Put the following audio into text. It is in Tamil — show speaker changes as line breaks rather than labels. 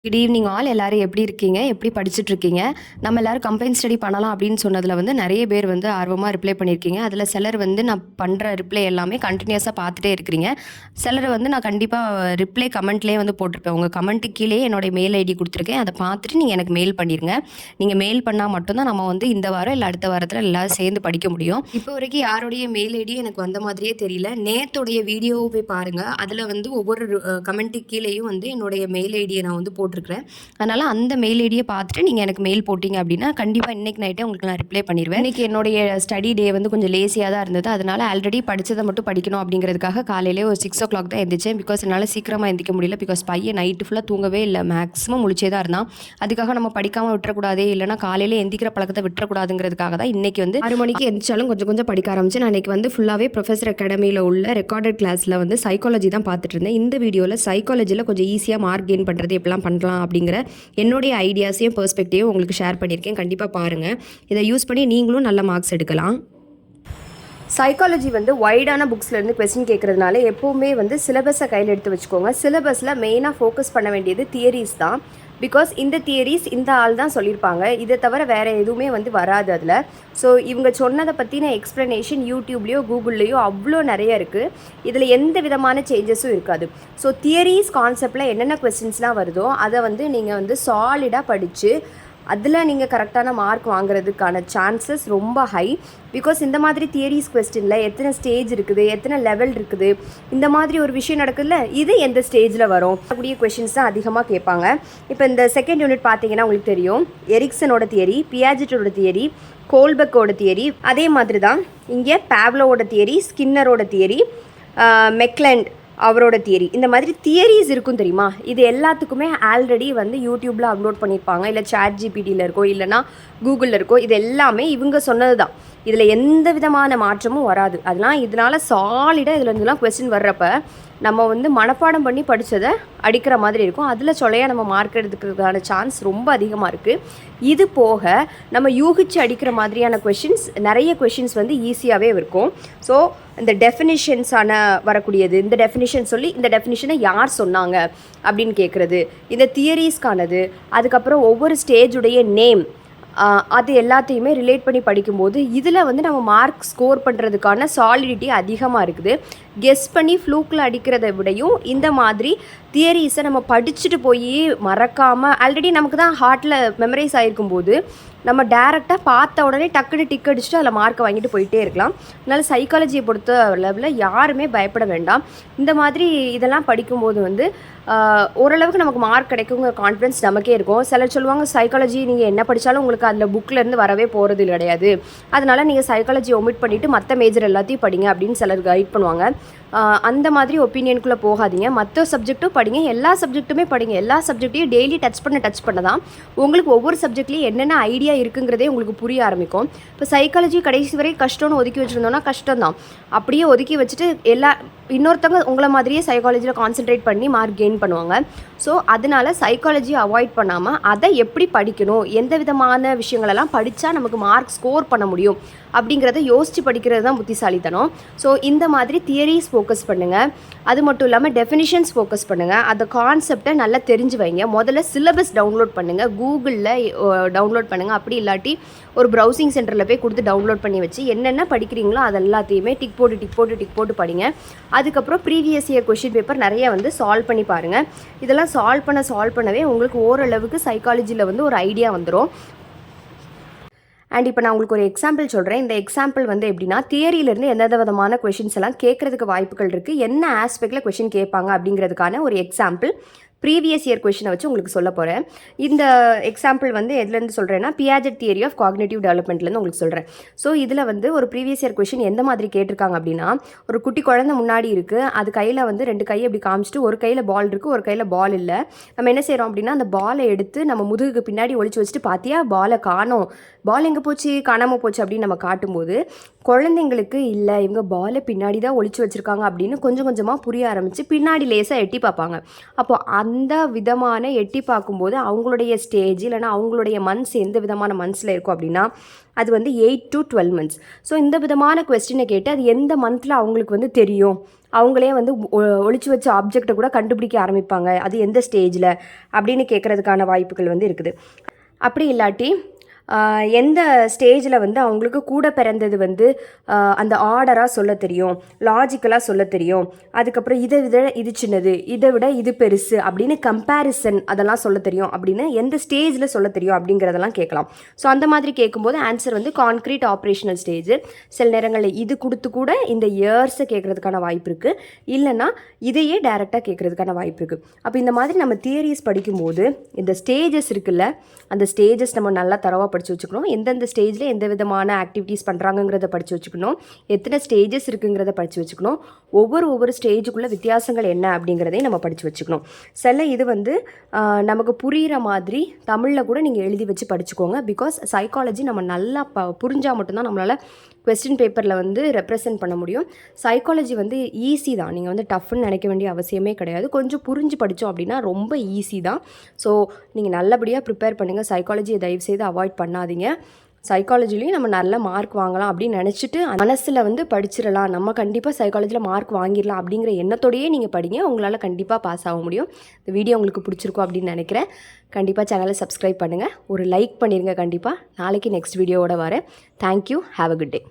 Good evening all. எல்லாரும் எப்படி இருக்கீங்க? எப்படி படிச்சுட்டு இருக்கீங்க? நம்ம எல்லாரும் கம்பைன் ஸ்டடி பண்ணலாம் அப்படின்னு சொன்னதில் வந்து நிறைய பேர் வந்து ஆர்வமாக ரிப்ளை பண்ணியிருக்கீங்க. அதில் சிலர் வந்து நான் பண்ணுற ரிப்ளை எல்லாமே கண்டினியூஸாக பார்த்துட்டே இருக்கிறீங்க. சிலர் வந்து நான் கண்டிப்பாக ரிப்ளை கமெண்ட்லேயே வந்து போட்டிருப்பேன். உங்கள் கமெண்ட்டுக்கு கீழே என்னுடைய மெயில் ஐடி கொடுத்துருக்கேன். அதை பார்த்துட்டு நீங்கள் எனக்கு மெயில் பண்ணிடுங்க. நீங்கள் மெயில் பண்ணால் மட்டும்தான் நம்ம வந்து இந்த வாரம் இல்லை அடுத்த வாரத்தில் எல்லோரும் சேர்ந்து படிக்க முடியும். இப்போ வரைக்கும் யாருடைய மெயில் ஐடி எனக்கு வந்த மாதிரியே தெரியல. நேத்தோடைய வீடியோவை போய் பாருங்கள். அதில் வந்து ஒவ்வொரு கமெண்ட்டுக்கு கீழேயும் வந்து என்னுடைய மெயில் ஐடியை நான் வந்து போட்டிருக்கிறேன். அதனால் அந்த மெயில் ஐடியை பார்த்துட்டு நீங்கள் எனக்கு மெயில் போட்டிங்க அப்படின்னா கண்டிப்பாக இன்றைக்கி நைட்டே உங்களுக்கு நான் ரிப்ளை பண்ணிடுவேன். இன்றைக்கி என்னுடைய ஸ்டடி டே வந்து கொஞ்சம் லேசியாக தான் இருந்தது. அதனால் ஆல்ரெடி படித்ததை மட்டும் படிக்கணும் அப்படிங்கிறதுக்காக காலையிலே ஒரு 6 o'clock தான் எழுந்திரிச்சேன். பிகாஸ் என்னால் சீக்கிரமாக எந்திரிக்க முடியல. பிகாஸ் பையன் நைட்டு ஃபுல்லாக தூங்கவே இல்லை, மேக்ஸிமம் முழிச்சே தான் இருந்தான். அதுக்காக நம்ம படிக்காமல் விட்டுறக்கூடாதே, இல்லைனா காலையில் எந்திக்கிற பழக்கத்தை விட்டுறக்கூடாதுங்கிறதுக்காக தான் இன்றைக்கி வந்து 6 மணிக்கு எந்திரிச்சாலும் கொஞ்சம் கொஞ்சம் படிக்க ஆரம்பிச்சு. நான் இன்றைக்கி வந்து ஃபுல்லாகவே ப்ரொஃபஸர் அகாடமியில் உள்ள ரெக்கார்டட் கிளாஸில் வந்து சைக்காலஜி தான் பார்த்துட்டு இருந்தேன். இந்த வீடியோவில் சைக்காலஜியில் கொஞ்சம் ஈஸியாக மார்க் கெயின் பண்ணுறது எப்படிலாம் பண்ணலாம் அப்படிங்கிற என்னுடைய ஐடியாஸையும் பெர்ஸ்பெக்டிவும் உங்களுக்கு ஷேர் பண்ணியிருக்கேன். கண்டிப்பாக பாருங்கள். இதை யூஸ் பண்ணி நீங்களும் நல்ல மார்க்ஸ் எடுக்கலாம். சைக்காலஜி வந்து வைடான புக்ஸ்லேருந்து கொஸ்டின் கேட்குறதுனால எப்போவுமே வந்து சிலபஸை கையில் எடுத்து வச்சுக்கோங்க. சிலபஸில் மெயினாக ஃபோக்கஸ் பண்ண வேண்டியது தியரிஸ் தான். பிகாஸ் இந்த தியரிஸ் இந்த ஆள் தான் சொல்லியிருப்பாங்க, இதை தவிர வேறு எதுவுமே வந்து வராது அதில். ஸோ இவங்க சொன்னதை பற்றின எக்ஸ்ப்ளனேஷன் யூடியூப்லேயோ கூகுள்லேயோ அவ்வளோ நிறைய இருக்குது. இதில் எந்த விதமான சேஞ்சஸும் இருக்காது. ஸோ தியரிஸ் கான்செப்டில் என்னென்ன கொஸ்டின்ஸ்லாம் வருதோ அதை வந்து நீங்கள் வந்து சாலிடாக படித்து அதில் நீங்கள் கரெக்டான மார்க் வாங்குறதுக்கான சான்சஸ் ரொம்ப ஹை. பிகாஸ் இந்த மாதிரி தியரிஸ் கொஸ்டினில் எத்தனை ஸ்டேஜ் இருக்குது, எத்தனை லெவல் இருக்குது, இந்த மாதிரி ஒரு விஷயம் நடக்குதுல்ல, இது எந்த ஸ்டேஜில் வரும் கூடிய கொஷின்ஸ் தான் அதிகமாக கேட்பாங்க. இப்போ இந்த செகண்ட் யூனிட் பார்த்தீங்கன்னா உங்களுக்கு தெரியும், எரிக்சனோட தியரி, பியாஜெட்டோட தியரி, கோல்பெக்கோட தியரி, அதே மாதிரி தான் இங்கே பேவ்லோவோட தியரி, ஸ்கின்னரோட தியரி, மெக்லண்ட் அவரோட தியரி, இந்த மாதிரி தியரிஸ் இருக்கும் தெரியுமா. இது எல்லாத்துக்குமே ஆல்ரெடி வந்து யூடியூப்பில் அப்லோட் பண்ணியிருப்பாங்க, இல்லை ChatGPTயில் இருக்கோ இல்லைனா கூகுளில் இருக்கோ. இது எல்லாமே இவங்க சொன்னது தான். இதில் எந்த விதமான மாற்றமும் வராது. அதெல்லாம் இதனால் சாலிடாக இதில் இருந்துலாம் கொஸ்டின் வர்றப்ப நம்ம வந்து மனப்பாடம் பண்ணி படித்ததை அடிக்கிற மாதிரி இருக்கும். அதில் சொல்லையாக நம்ம மார்க் எடுத்துக்கிறதுக்கான சான்ஸ் ரொம்ப அதிகமாக இருக்குது. இது போக நம்ம யூகிச்சு அடிக்கிற மாதிரியான கொஷின்ஸ், நிறைய கொஷின்ஸ் வந்து ஈஸியாகவே இருக்கும். ஸோ இந்த டெஃபினிஷன்ஸான வரக்கூடியது, இந்த டெஃபினிஷன் சொல்லி இந்த டெஃபினிஷனை யார் சொன்னாங்க அப்படின்னு கேட்குறது, இந்த தியரிஸ்க்கானது, அதுக்கப்புறம் ஒவ்வொரு ஸ்டேஜுடைய நேம், அது எல்லாத்தையுமே ரிலேட் பண்ணி படிக்கும்போது இதில் வந்து நம்ம மார்க் ஸ்கோர் பண்ணுறதுக்கான சாலிடிட்டி அதிகமாக இருக்குது. கெஸ் பண்ணி ஃப்ளூக்கில் அடிக்கிறத விடையும் இந்த மாதிரி தியரிஸை நம்ம படிச்சுட்டு போய் மறக்காமல் ஆல்ரெடி நமக்கு தான் ஹார்ட்டில் மெமரைஸ் ஆகிருக்கும் போது நம்ம டேரெக்டாக பார்த்த உடனே டக்குனு டிக் அடிச்சுட்டு அதில் மார்க்கை வாங்கிட்டு போயிட்டே இருக்கலாம். அதனால் சைக்காலஜியை பொறுத்த லெவலில் யாருமே பயப்பட வேண்டாம். இந்த மாதிரி இதெல்லாம் படிக்கும்போது வந்து ஓரளவுக்கு நமக்கு மார்க் கிடைக்குங்கிற கான்ஃபிடன்ஸ் நமக்கே இருக்கும். சிலர் சொல்லுவாங்க, சைக்காலஜி நீங்கள் என்ன படித்தாலும் உங்களுக்கு அதில் புக்கிலேருந்து வரவே போகிறது கிடையாது, அதனால் நீங்கள் சைக்காலஜி ஒமிட் பண்ணிவிட்டு மற்ற மேஜர் எல்லாத்தையும் படிங்க அப்படின்னு சிலர் கைட் பண்ணுவாங்க. அந்த மாதிரி ஒப்பீனியனுக்குள்ளே போகாதீங்க. மற்ற சப்ஜெக்ட்டும் படிங்க, எல்லா சப்ஜெக்ட்டுமே படிங்க. எல்லா சப்ஜெக்ட்டையும் டெய்லி டச் பண்ண தான் உங்களுக்கு ஒவ்வொரு சப்ஜெக்ட்லேயும் என்னென்ன ஐடியா இருக்குங்கிறதே உங்களுக்கு புரிய ஆரம்பிக்கும். இப்போ சைக்காலஜி கடைசி வரை கஷ்டம்னு ஒதுக்கி வச்சுருந்தோன்னா கஷ்டம் தான். அப்படியே ஒதுக்கி வச்சுட்டு இன்னொருத்தவங்க உங்களை மாதிரியே சைக்காலஜியில் கான்சென்ட்ரேட் பண்ணி மார்க் கெயின் பண்ணுவாங்க. ஸோ அதனால் சைக்காலஜியை அவாய்ட் பண்ணாமல் அதை எப்படி படிக்கணும், எந்த விதமான விஷயங்களெல்லாம் படித்தா நமக்கு மார்க் ஸ்கோர் பண்ண முடியும் அப்படிங்கிறத யோசித்து படிக்கிறது தான் புத்திசாலித்தனம். ஸோ இந்த மாதிரி தியரிஸ் ஃபோக்கஸ் பண்ணுங்கள். அது மட்டும் இல்லாமல் டெஃபினிஷன்ஸ் ஃபோக்கஸ் பண்ணுங்கள். அந்த கான்செப்டை நல்லா தெரிஞ்சு வைங்க. முதல்ல சிலபஸ் டவுன்லோட் பண்ணுங்கள், கூகுளில் டவுன்லோட் பண்ணுங்கள். அப்படி இல்லாட்டி ஒரு ப்ரௌசிங் சென்டரில் போய் கொடுத்து டவுன்லோட் பண்ணி வச்சு என்னென்ன படிக்கிறீங்களோ அது எல்லாத்தையுமே டிக் போட்டு படிங்க. அதுக்கப்புறம் ப்ரீவியஸ் இயர் கொஷின் பேப்பர் நிறைய வந்து சால்வ் பண்ணி பாருங்கள். இதெல்லாம் சால்வ் பண்ணவே உங்களுக்கு ஓரளவுக்கு சைக்காலஜியில் வந்து ஒரு ஐடியா வந்துடும். அண்ட் இப்போ நான் உங்களுக்கு ஒரு எக்ஸாம்பிள் சொல்கிறேன். இந்த எக்ஸாம்பிள் வந்து எப்படின்னா, தியரியிலேருந்து எந்தெந்த விதமான கொஷின்ஸ் எல்லாம் கேட்குறதுக்கு வாய்ப்புகள் இருக்குது, என்ன ஆஸ்பெக்டில் கொஷின் கேட்பாங்க அப்படிங்கிறதுக்கான ஒரு எக்ஸாம்பிள் ப்ரீவியஸ் இயர் கொஷினை வச்சு உங்களுக்கு சொல்ல போகிறேன். இந்த எக்ஸாம்பிள் வந்து எதுலேருந்து சொல்கிறேன்னா, பியாஜெட் தியரி ஆஃப் காக்னிட்டிவ் டெவலப்மெண்ட்லேருந்து உங்களுக்கு சொல்கிறேன். ஸோ இதில் வந்து ஒரு ப்ரீவியஸ் இயர் கொஷின் எந்த மாதிரி கேட்டிருக்காங்க அப்படின்னா, ஒரு குட்டி குழந்தை முன்னாடி இருக்குது, அது கையில் வந்து 2 கையை அப்படி காமிச்சிட்டு ஒரு கையில் பால் இருக்குது, ஒரு கையில் பால் இல்லை. நம்ம என்ன செய்கிறோம் அப்படின்னா, அந்த பாலை எடுத்து நம்ம முதுகுக்கு பின்னாடி ஒளிச்சு வச்சுட்டு, பார்த்தியா பாலை காணோம், பால் எங்கே போச்சு, காணாமல் போச்சு அப்படின்னு நம்ம காட்டும்போது குழந்தைங்களுக்கு இல்லை இவங்க பாலை பின்னாடி தான் ஒளிச்சு வச்சுருக்காங்க அப்படின்னு கொஞ்சம் கொஞ்சமாக புரிய ஆரம்பித்து பின்னாடி லேசாக எட்டி பார்ப்பாங்க. அப்போது அந்த விதமான எட்டி பார்க்கும்போது அவங்களுடைய ஸ்டேஜ் இல்லைனா அவங்களுடைய மந்த்ஸ் எந்த விதமான மந்த்ஸில் இருக்கும் அப்படின்னா அது வந்து 8 to 12 months. ஸோ இந்த விதமான கொஸ்டினை கேட்டு அது எந்த மந்தில் அவங்களுக்கு வந்து தெரியும், அவங்களே வந்து ஒளிச்சு வச்ச ஆப்ஜெக்டை கூட கண்டுபிடிக்க ஆரம்பிப்பாங்க, அது எந்த ஸ்டேஜில் அப்படின்னு கேட்குறதுக்கான வாய்ப்புகள் வந்து இருக்குது. அப்படி இல்லாட்டி எந்த ஸ்டேஜில் வந்து அவங்களுக்கு கூட பிறந்தது வந்து அந்த ஆர்டராக சொல்ல தெரியும், லாஜிக்கலாக சொல்ல தெரியும், அதுக்கப்புறம் இதை விட இது சின்னது, இதை விட இது பெருசு அப்படின்னு கம்பேரிசன் அதெல்லாம் சொல்ல தெரியும் அப்படின்னு எந்த ஸ்டேஜில் சொல்ல தெரியும் அப்படிங்கிறதெல்லாம் கேட்கலாம். ஸோ அந்த மாதிரி கேட்கும்போது ஆன்சர் வந்து கான்க்ரீட் ஆப்ரேஷனல் ஸ்டேஜ். சில நேரங்களில் இது கொடுத்து கூட இந்த இயர்ஸை கேட்குறதுக்கான வாய்ப்பு இருக்குது, இல்லைன்னா இதையே டைரெக்டாக கேட்குறதுக்கான வாய்ப்பு இருக்குது. அப்போ இந்த மாதிரி நம்ம தியரிஸ் படிக்கும்போது இந்த ஸ்டேஜஸ் இருக்குல்ல, அந்த ஸ்டேஜஸ் நம்ம நல்லா தரவாக படித்து வச்சுக்கணும். எந்தெந்த ஸ்டேஜில் எந்த விதமான ஆக்டிவிட்டீஸ் பண்ணுறாங்கங்கிறத படித்து வச்சுக்கணும், எத்தனை ஸ்டேஜஸ் இருக்குங்கிறத படித்து வச்சுக்கணும், ஒவ்வொரு ஸ்டேஜுக்குள்ளே வித்தியாசங்கள் என்ன அப்படிங்கிறதையும் நம்ம படித்து வச்சுக்கணும். சில இது வந்து நமக்கு புரிகிற மாதிரி தமிழில் கூட நீங்கள் எழுதி வச்சு படிச்சுக்கோங்க. பிகாஸ் சைக்காலஜி நம்ம நல்லா புரிஞ்சால் மட்டும்தான் நம்மளால் கொஸ்டின் பேப்பரில் வந்து ரெப்ரசன்ட் பண்ண முடியும். சைக்காலஜி வந்து ஈஸி தான், நீங்கள் வந்து டஃப்னு நினைக்க வேண்டிய அவசியமே கிடையாது. கொஞ்சம் புரிஞ்சு படித்தோம் அப்படின்னா ரொம்ப ஈஸி தான். ஸோ நீங்கள் நல்லபடியாக ப்ரிப்பேர் பண்ணுங்கள். சைக்காலஜியை தயவுசெய்து அவாய்ட் பண்ணாதீங்க. சைக்காலஜிலையும் நம்ம நல்ல மார்க் வாங்கலாம் அப்படின்னு நினச்சிட்டு மனசில் வந்து படிச்சிடலாம், நம்ம கண்டிப்பாக சைக்காலஜியில் மார்க் வாங்கிடலாம் அப்படிங்கிற எண்ணத்தோடையே நீங்கள் படிங்க, உங்களால் கண்டிப்பாக பாஸ் ஆக முடியும். இந்த வீடியோ உங்களுக்கு பிடிச்சிருக்கும் அப்படின்னு நினைக்கிறேன். கண்டிப்பாக சேனலை சப்ஸ்கிரைப் பண்ணுங்கள், ஒரு லைக் பண்ணிடுங்க. கண்டிப்பாக நாளைக்கு நெக்ஸ்ட் வீடியோவோட வரேன். Thank you, have a good day.